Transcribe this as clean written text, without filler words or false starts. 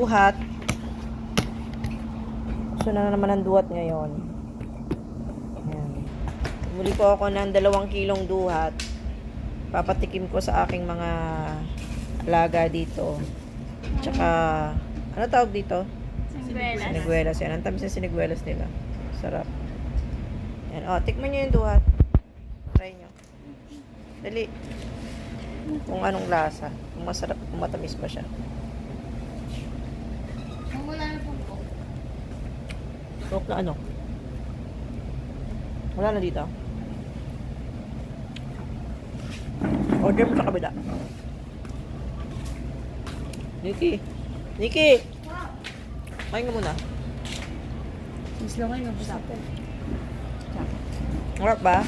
duhat. Gusto na naman ng duhat ngayon. Ayan. Bumili po ako ng 2 kilong duhat. Papatikim ko sa aking mga alaga dito. Tsaka, ano tawag dito? Siniguelas. Siniguelas yan. Ang tamis ng siniguelas nila. Sarap. Yan. O, tikman nyo yung duhat. Try nyo. Dali. Kung anong lasa. Kung masarap, kung matamis pa siya. Wala na pong coke. Coke na ano? Wala na dito. Order mo sa kabila. Nikki! Nikki! Kain ka muna. Mas lang kayo, mabasa po. Harap ba?